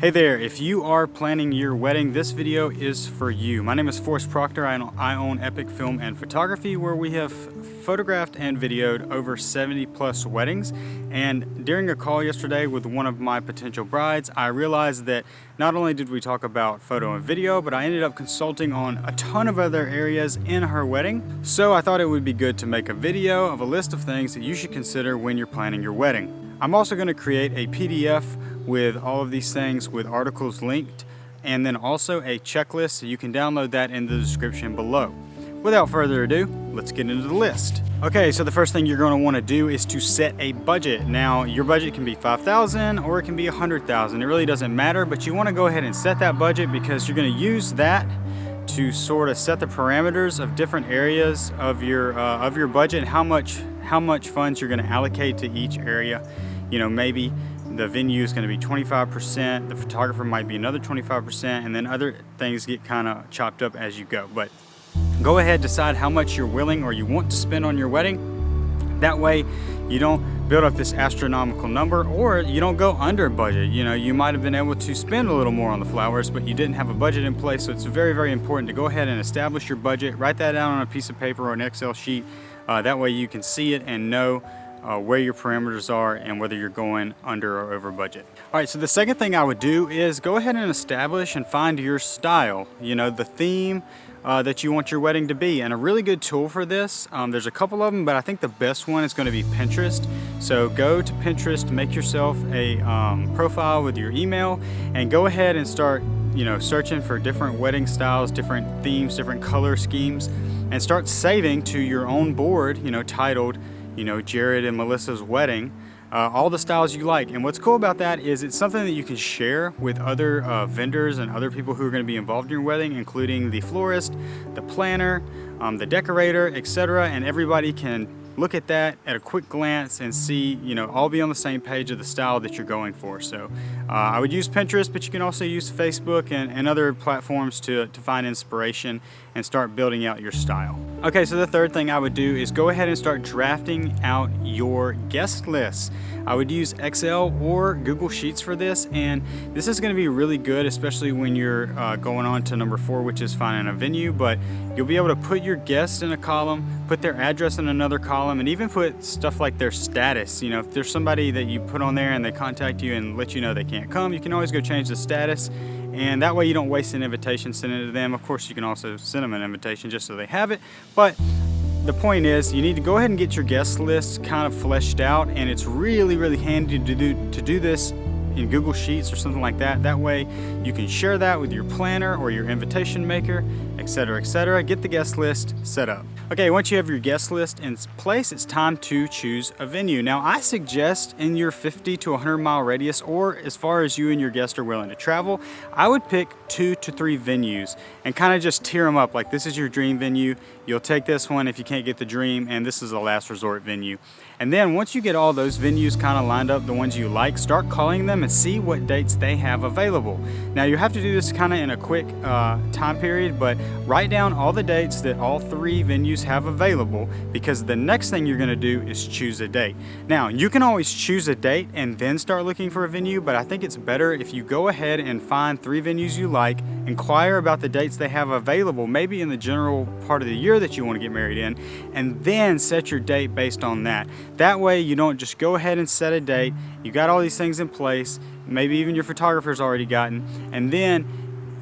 Hey there, if you are planning your wedding, this video is for you. My name is Forrest Proctor. I own Epic Film and Photography, where we have photographed and videoed over 70 plus weddings. And during a call yesterday with one of my potential brides, I realized that not only did we talk about photo and video, but I ended up consulting on a ton of other areas in her wedding. So I thought it would be good to make a video of a list of things that you should consider when you're planning your wedding. I'm also going to create a PDF with all of these things with articles linked, and then also a checklist, so you can download that in the description below. Without further ado, let's get into the list. Okay, so the first thing you're going to want to do is to set a budget. Now, your budget can be $5,000 or it can be $100,000. It really doesn't matter, but you want to go ahead and set that budget because you're going to use that to sort of set the parameters of different areas of your budget and how much funds you're going to allocate to each area. You know, maybe the venue is going to be 25%, the photographer might be another 25%, and then other things get kind of chopped up as you go. But go ahead, decide how much you're willing or you want to spend on your wedding. That way you don't build up this astronomical number, or you don't go under budget. You know, you might have been able to spend a little more on the flowers, but you didn't have a budget in place. So it's very, very important to go ahead and establish your budget. Write that down on a piece of paper or an Excel sheet. That way you can see it and know where your parameters are and whether you're going under or over budget. All right, so the second thing I would do is go ahead and establish and find your style, you know, the theme that you want your wedding to be. And a really good tool for this, there's a couple of them, but I think the best one is going to be Pinterest. So go to Pinterest, make yourself a profile with your email, and go ahead and start, you know, searching for different wedding styles, different themes, different color schemes, and start saving to your own board, you know, titled, you know, Jared and Melissa's wedding, all the styles you like. And what's cool about that is it's something that you can share with other vendors and other people who are going to be involved in your wedding, including the florist, the planner, the decorator, etc. And everybody can look at that at a quick glance and see, you know, all be on the same page of the style that you're going for. So I would use Pinterest, but you can also use Facebook and other platforms to find inspiration and start building out your style. Okay, so the third thing I would do is go ahead and start drafting out your guest list. I would use Excel or Google Sheets for this, and this is going to be really good, especially when you're going on to number 4, which is finding a venue. But you'll be able to put your guests in a column, put their address in another column, and even put stuff like their status. You know, if there's somebody that you put on there and they contact you and let you know they can't come, you can always go change the status, and that way you don't waste an invitation sending it to them. Of course, you can also send them an invitation just so they have it, but the point is you need to go ahead and get your guest list kind of fleshed out, and it's really, really handy to do this in Google Sheets or something like that. That way you can share that with your planner or your invitation maker, etc., etc. Get the guest list set up. Okay, once you have your guest list in place, it's time to choose a venue. Now, I suggest in your 50 to 100 mile radius, or as far as you and your guests are willing to travel, I would pick 2 to 3 venues and kind of just tier them up. Like, this is your dream venue, you'll take this one if you can't get the dream, and this is a last resort venue. And then once you get all those venues kind of lined up, the ones you like, start calling them and see what dates they have available. Now, you have to do this kind of in a quick time period, but write down all the dates that all 3 venues have available, because the next thing you're going to do is choose a date. Now, you can always choose a date and then start looking for a venue, but I think it's better if you go ahead and find 3 venues you like, inquire about the dates they have available, maybe in the general part of the year that you want to get married in, and then set your date based on that. That way you don't just go ahead and set a date, you got all these things in place, maybe even your photographer's already gotten, and then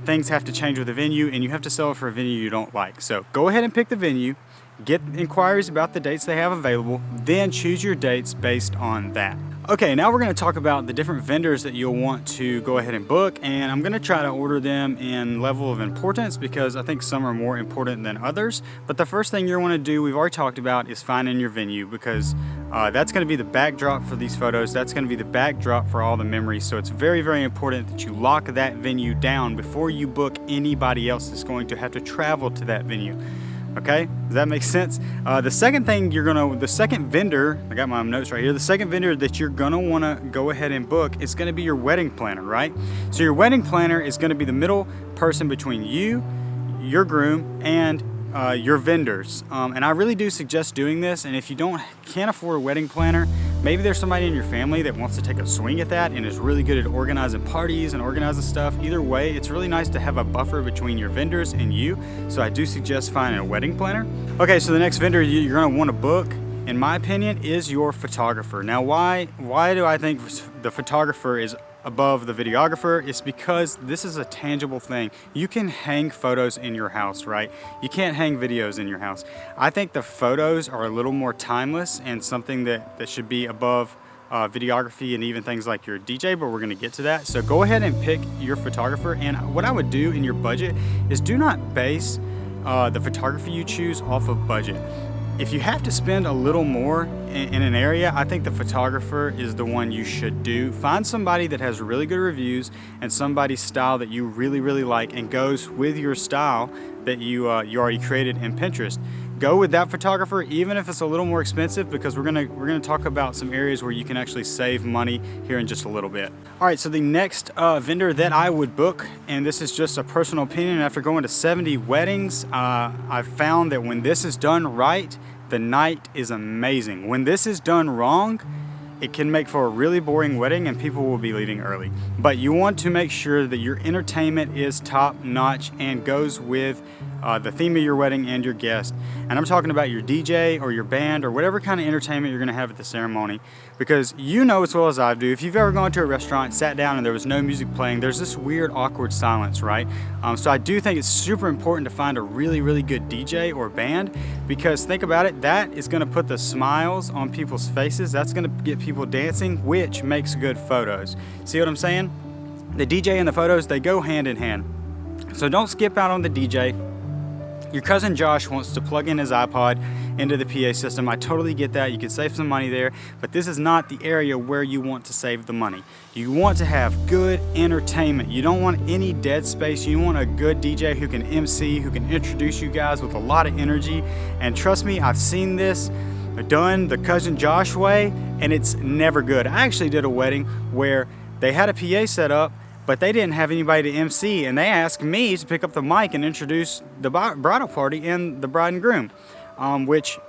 things have to change with the venue and you have to sell it for a venue you don't like. So go ahead and pick the venue, get inquiries about the dates they have available, then choose your dates based on that. Okay, now we're going to talk about the different vendors that you'll want to go ahead and book, and I'm going to try to order them in level of importance because I think some are more important than others. But the first thing you want to do, we've already talked about, is finding your venue, because that's going to be the backdrop for these photos. That's going to be the backdrop for all the memories. So it's very, very important that you lock that venue down before you book anybody else that's going to have to travel to that venue. Okay, does that make sense? The second vendor, I got my notes right here, the second vendor that you're gonna wanna go ahead and book is gonna be your wedding planner, right? So your wedding planner is gonna be the middle person between you, your groom, and your vendors. And I really do suggest doing this, and if you can't afford a wedding planner, Maybe there's somebody in your family that wants to take a swing at that and is really good at organizing parties and organizing stuff. Either way, it's really nice to have a buffer between your vendors and you. So I do suggest finding a wedding planner. Okay, so the next vendor you're gonna wanna book, in my opinion, is your photographer. Now, why do I think the photographer is above the videographer? It's because this is a tangible thing. You can hang photos in your house, right? You can't hang videos in your house. I think the photos are a little more timeless and something that should be above videography and even things like your DJ, but we're gonna get to that. So go ahead and pick your photographer, and what I would do in your budget is do not base the photography you choose off of budget. If you have to spend a little more in an area, I think the photographer is the one you should do. Find somebody that has really good reviews and somebody's style that you really like and goes with your style that you already created in Pinterest. Go with that photographer, even if it's a little more expensive, because we're gonna talk about some areas where you can actually save money here in just a little bit. All right, so the next vendor that I would book, and this is just a personal opinion, after going to 70 weddings, I've found that when this is done right, the night is amazing. When this is done wrong, it can make for a really boring wedding and people will be leaving early. But you want to make sure that your entertainment is top notch and goes with the theme of your wedding and your guest. And I'm talking about your DJ or your band or whatever kind of entertainment you're gonna have at the ceremony, because you know as well as I do, if you've ever gone to a restaurant, sat down and there was no music playing, there's this weird awkward silence, right? So I do think it's super important to find a really good DJ or band, because think about it, that is gonna put the smiles on people's faces, that's gonna get people dancing, which makes good photos. See what I'm saying? The DJ and the photos, they go hand in hand. So don't skip out on the DJ. Your cousin Josh wants to plug in his iPod into the PA system. I totally get that. You can save some money there, but this is not the area where you want to save the money. You want to have good entertainment. You don't want any dead space. You want a good DJ who can MC, who can introduce you guys with a lot of energy. And trust me, I've seen this done the cousin Josh way, and it's never good. I actually did a wedding where they had a PA set up, but they didn't have anybody to MC, and they asked me to pick up the mic and introduce the bridal party and the bride and groom, which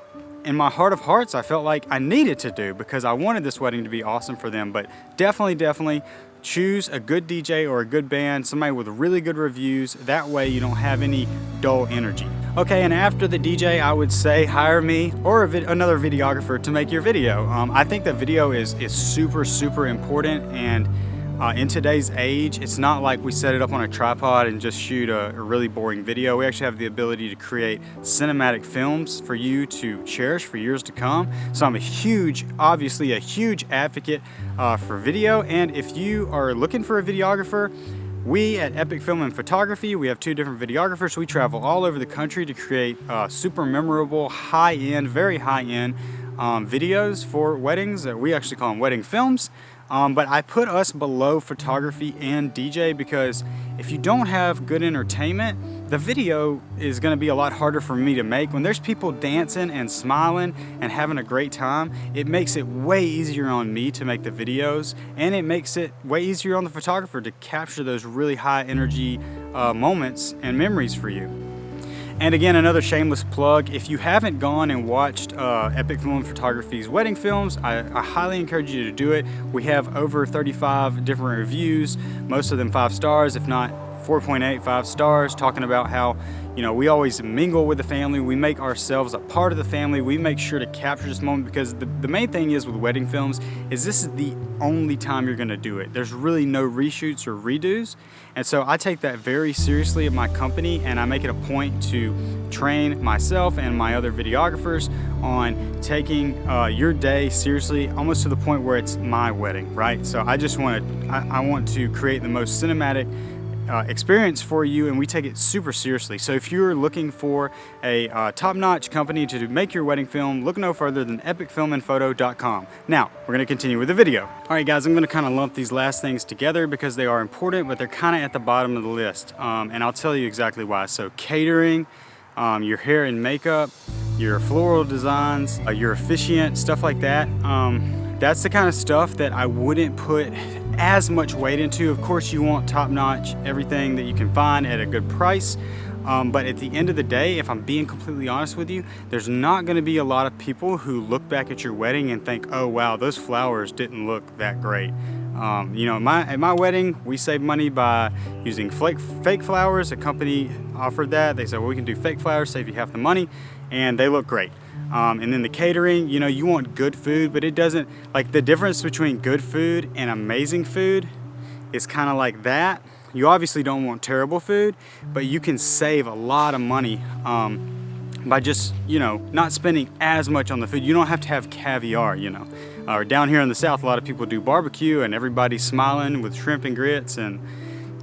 in my heart of hearts I felt like I needed to do because I wanted this wedding to be awesome for them. But definitely choose a good DJ or a good band, somebody with really good reviews. That way you don't have any dull energy. Okay, and after the DJ, I would say hire me or another videographer to make your video. I think that video is super important, and in today's age, it's not like we set it up on a tripod and just shoot a really boring video. We actually have the ability to create cinematic films for you to cherish for years to come. So I'm obviously a huge advocate for video. And if you are looking for a videographer, we at Epic Film and Photography, we have 2 different videographers. We travel all over the country to create super memorable, high-end, very high-end videos for weddings. We actually call them wedding films. But I put us below photography and DJ because if you don't have good entertainment, the video is going to be a lot harder for me to make. When there's people dancing and smiling and having a great time, it makes it way easier on me to make the videos, and it makes it way easier on the photographer to capture those really high energy moments and memories for you. And again, another shameless plug, if you haven't gone and watched Epic Film and Photography's wedding films, I highly encourage you to do it. We have over 35 different reviews, most of them 5 stars, if not 4.8, 5 stars, talking about how, you know, we always mingle with the family. We make ourselves a part of the family. We make sure to capture this moment, because the main thing is with wedding films is this is the only time you're gonna do it. There's really no reshoots or redos. And so I take that very seriously at my company, and I make it a point to train myself and my other videographers on taking your day seriously, almost to the point where it's my wedding, right? So I just I want to create the most cinematic experience for you, and we take it super seriously. So if you're looking for a top-notch company to make your wedding film, look no further than epicfilmandphoto.com. Now, we're going to continue with the video. All right, guys, I'm going to kind of lump these last things together because they are important, but they're kind of at the bottom of the list, and I'll tell you exactly why. So catering, your hair and makeup, your floral designs, your officiant, stuff like that. That's the kind of stuff that I wouldn't put as much weight into. Of course, you want top-notch everything that you can find at a good price, But at the end of the day, if I'm being completely honest with you, there's not going to be a lot of people who look back at your wedding and think, oh wow, those flowers didn't look that great. You know, at my wedding, we saved money by using fake flowers. A company offered that. They said, well, we can do fake flowers, save you half the money, and they look great. And then the catering, you know, you want good food, but it doesn't, like, the difference between good food and amazing food is kind of like that. You obviously don't want terrible food, but you can save a lot of money by just, you know, not spending as much on the food. You don't have to have caviar, you know. Or down here in the South, a lot of people do barbecue and everybody's smiling with shrimp and grits, and,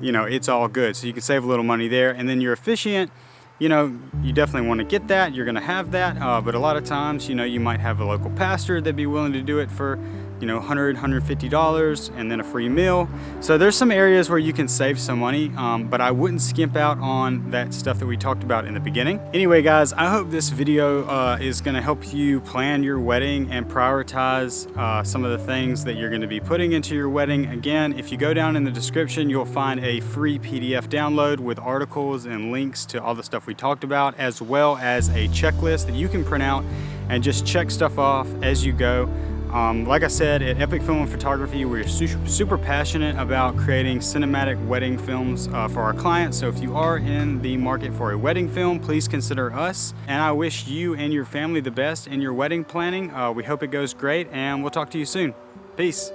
you know, it's all good. So you can save a little money there. And then your officiant, you know, you definitely want to get that. You're going to have that. But a lot of times, you know, you might have a local pastor that'd be willing to do it for, you know, $100, $150 and then a free meal. So there's some areas where you can save some money, but I wouldn't skimp out on that stuff that we talked about in the beginning. Anyway, guys, I hope this video is going to help you plan your wedding and prioritize some of the things that you're going to be putting into your wedding. Again, if you go down in the description, you'll find a free PDF download with articles and links to all the stuff we talked about, as well as a checklist that you can print out and just check stuff off as you go. Like I said, at Epic Film and Photography, we're super passionate about creating cinematic wedding films for our clients. So if you are in the market for a wedding film, please consider us. And I wish you and your family the best in your wedding planning. We hope it goes great, and we'll talk to you soon. Peace.